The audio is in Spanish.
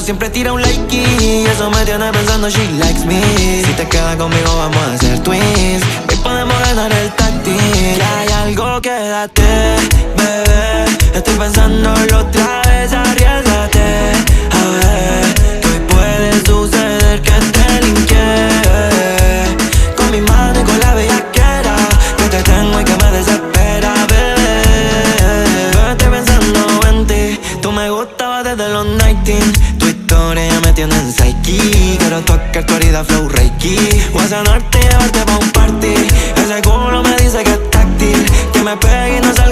siempre tira un like y eso me tiene pensando she likes me. Si te quedas conmigo vamos a hacer twins. Hoy podemos ganar el táctil. Que hay algo, quédate, bebé. Estoy pensándolo otra vez, arriésgate. A ver, que hoy puede suceder que te linke. Con mi mano y con la bellaquera que te tengo y que me desespera, bebé. Yo estoy pensando en ti. Tú me gustabas desde los 19. Tu historia ya me tiene en psyche. Quiero tocar tu herida flow reiki. Voy a sanarte y llevarte pa' un party. Ese culo me dice que es táctil. Que me pegue y no salga